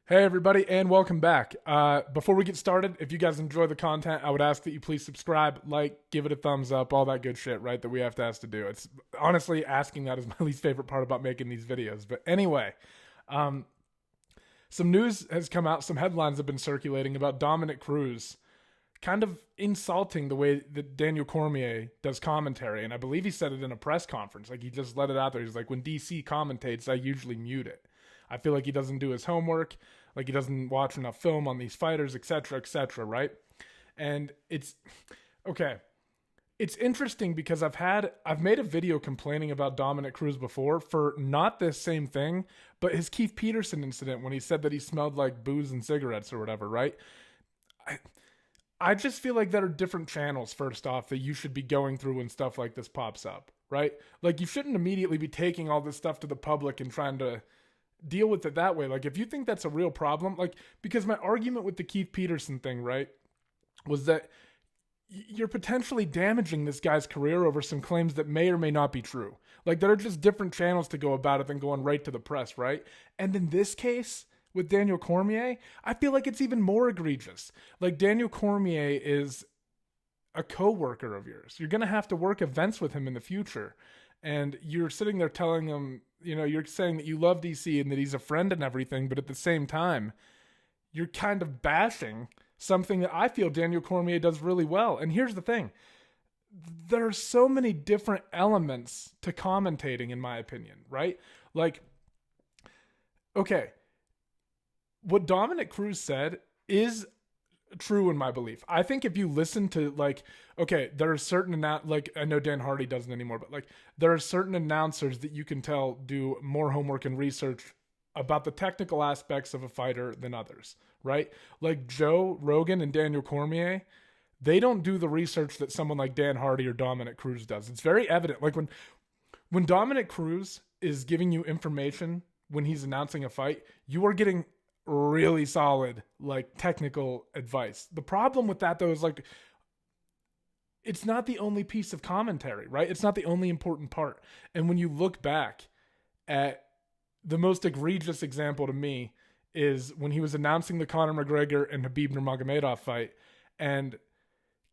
Hey everybody, and welcome back. Before we get started, if you guys enjoy the content, I would ask that you please subscribe, like, give it a thumbs up, all that good shit, right? That we have to ask to do. It's honestly asking that is my least favorite part about making these videos. But anyway, um, some news has come out. Some headlines have been circulating about Dominick Cruz kind of insulting the way that Daniel Cormier does commentary, and I believe he said it in a press conference. Like he just let it out there. He's like, "When DC commentates, I usually mute it. I feel like he doesn't do his homework." Like he doesn't watch enough film on these fighters, etc., right? And it's okay. It's interesting because I've made a video complaining about Dominick Cruz before for not this same thing, but his Keith Peterson incident when he said that he smelled like booze and cigarettes or whatever, right? I just feel like there are different channels, first off, that you should be going through when stuff like this pops up, right? Like you shouldn't immediately be taking all this stuff to the public and trying to deal with it that way. Like if you think that's a real problem, like, because my argument with the Keith Peterson thing, right, was that you're potentially damaging this guy's career over some claims that may or may not be true. Like there are just different channels to go about it than going right to the press, right? And in this case with Daniel Cormier, I feel like it's even more egregious. Like Daniel Cormier is a co-worker of yours. You're going to have to work events with him in the future. And you're sitting there telling him, you know, you're saying that you love DC and that he's a friend and everything, but at the same time, you're kind of bashing something that I feel Daniel Cormier does really well. And here's the thing. There are so many different elements to commentating, in my opinion, right? Like, okay, what Dominick Cruz said is true in my belief. I think if you listen to, like, okay, there are certain like I know Dan Hardy doesn't anymore, but like there are certain announcers that you can tell do more homework and research about the technical aspects of a fighter than others, right? Like Joe Rogan and Daniel Cormier, they don't do the research that someone like Dan Hardy or Dominick Cruz does. It's very evident. Like when Dominick Cruz is giving you information when he's announcing a fight, you are getting really solid, like, technical advice. The problem with that, though, is like it's not the only piece of commentary, right? It's not the only important part. And when you look back at the most egregious example to me is when he was announcing the Conor McGregor and Khabib Nurmagomedov fight and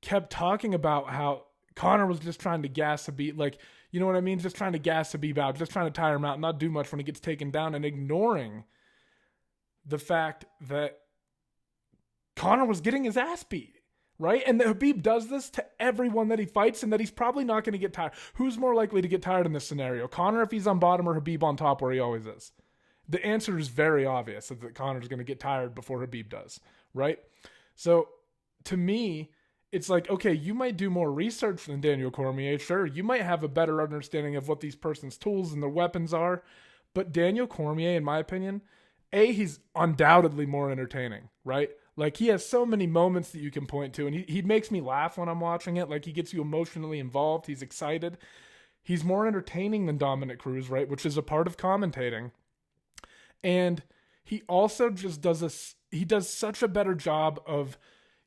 kept talking about how Conor was just trying to gas Khabib, like, you know what I mean? Just trying to gas Khabib out, just trying to tire him out, not do much when he gets taken down, and ignoring the fact that Conor was getting his ass beat, right? And that Khabib does this to everyone that he fights, and that he's probably not going to get tired. Who's more likely to get tired in this scenario? Conor if he's on bottom, or Khabib on top where he always is? The answer is very obvious, that Conor's going to get tired before Khabib does, right? So to me, it's like, okay, you might do more research than Daniel Cormier. Sure, you might have a better understanding of what these person's tools and their weapons are. But Daniel Cormier, in my opinion, he's undoubtedly more entertaining, right? Like he has so many moments that you can point to, and he makes me laugh when I'm watching it. Like he gets you emotionally involved. He's excited. He's more entertaining than Dominick Cruz, right? Which is a part of commentating. And he also just he does such a better job of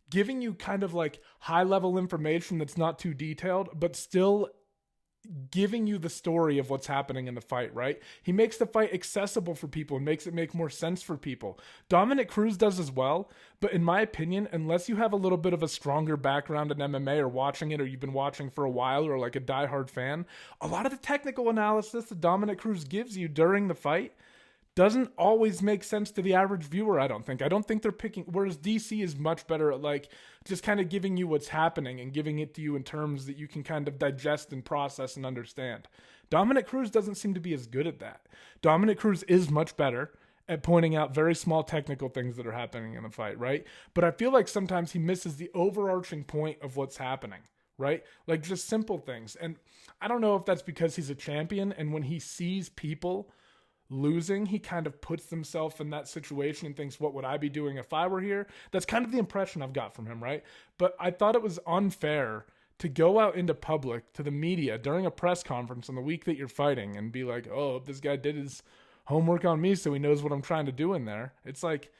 giving you kind of like high level information that's not too detailed, but still giving you the story of what's happening in the fight, right? He makes the fight accessible for people and makes it make more sense for people. Dominick Cruz does as well, but in my opinion, unless you have a little bit of a stronger background in MMA or watching it, or you've been watching for a while, or like a diehard fan, a lot of the technical analysis that Dominick Cruz gives you during the fight doesn't always make sense to the average viewer, I don't think. I don't think they're picking, whereas DC is much better at like just kind of giving you what's happening and giving it to you in terms that you can kind of digest and process and understand. Dominick Cruz doesn't seem to be as good at that. Dominick Cruz is much better at pointing out very small technical things that are happening in the fight, right? But I feel like sometimes he misses the overarching point of what's happening, right? Like just simple things. And I don't know if that's because he's a champion, and when he sees people losing, he kind of puts himself in that situation and thinks, what would I be doing if I were here? That's kind of the impression I've got from him, right? But I thought it was unfair to go out into public to the media during a press conference on the week that you're fighting and be like, oh, this guy did his homework on me so he knows what I'm trying to do in there. It's like,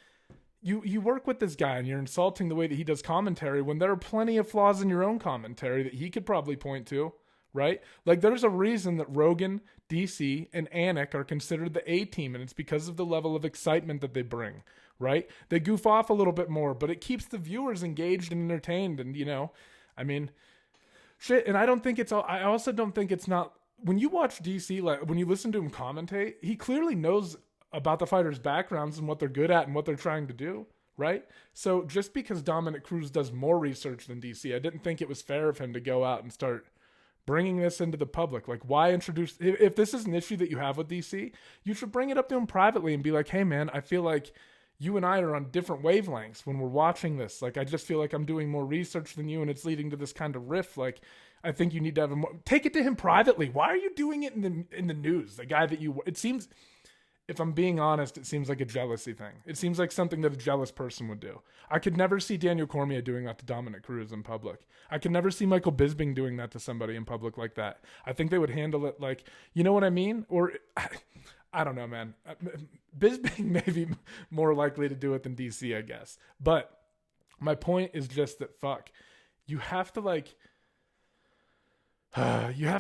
you work with this guy and you're insulting the way that he does commentary when there are plenty of flaws in your own commentary that he could probably point to, right? Like, there's a reason that Rogan, DC, and Anik are considered the A team, and it's because of the level of excitement that they bring, right? They goof off a little bit more, but it keeps the viewers engaged and entertained. And, I mean, shit. And I also don't think it's not, when you watch DC, like when you listen to him commentate, he clearly knows about the fighters' backgrounds and what they're good at and what they're trying to do, right? So just because Dominick Cruz does more research than DC, I didn't think it was fair of him to go out and start bringing this into the public. Like, why introduce, if this is an issue that you have with DC, you should bring it up to him privately and be like, hey man, I feel like you and I are on different wavelengths when we're watching this. Like, I just feel like I'm doing more research than you and it's leading to this kind of riff. Like, I think you need to have take it to him privately. Why are you doing it in the news? The guy that it seems, if I'm being honest, it seems like a jealousy thing. It seems like something that a jealous person would do. I could never see Daniel Cormier doing that to Dominick Cruz in public. I could never see Michael Bisping doing that to somebody in public like that. I think they would handle it like, you know what I mean? Or, I don't know, man. Bisping may be more likely to do it than DC, I guess. But my point is just that, you have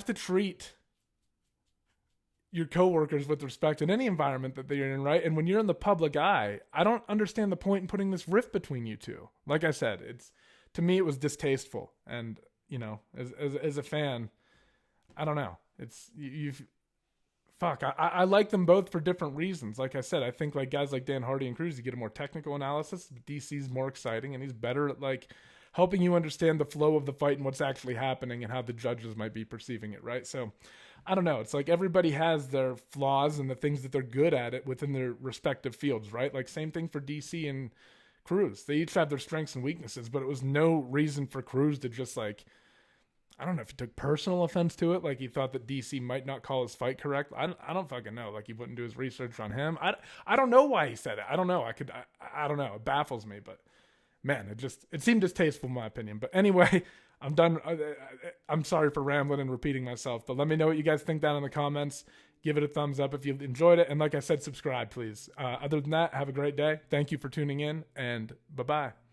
to treat your coworkers with respect in any environment that they're in, right? And when you're in the public eye, I don't understand the point in putting this rift between you two. Like I said, to me it was distasteful, and as a fan, I don't know. I like them both for different reasons. Like I said, I think like guys like Dan Hardy and Cruze, you get a more technical analysis. DC's more exciting, and he's better at like helping you understand the flow of the fight and what's actually happening and how the judges might be perceiving it, right? So I don't know. It's like everybody has their flaws and the things that they're good at it within their respective fields, right? Like same thing for DC and Cruze. They each have their strengths and weaknesses, but it was no reason for Cruze to just like, I don't know if he took personal offense to it. Like he thought that DC might not call his fight correct. I don't fucking know. Like he wouldn't do his research on him. I don't know why he said it. I don't know. I don't know. It baffles me, but man, it seemed distasteful in my opinion. But anyway, I'm done. I'm sorry for rambling and repeating myself, but let me know what you guys think down in the comments. Give it a thumbs up if you enjoyed it. And like I said, subscribe, please. Other than that, have a great day. Thank you for tuning in, and bye-bye.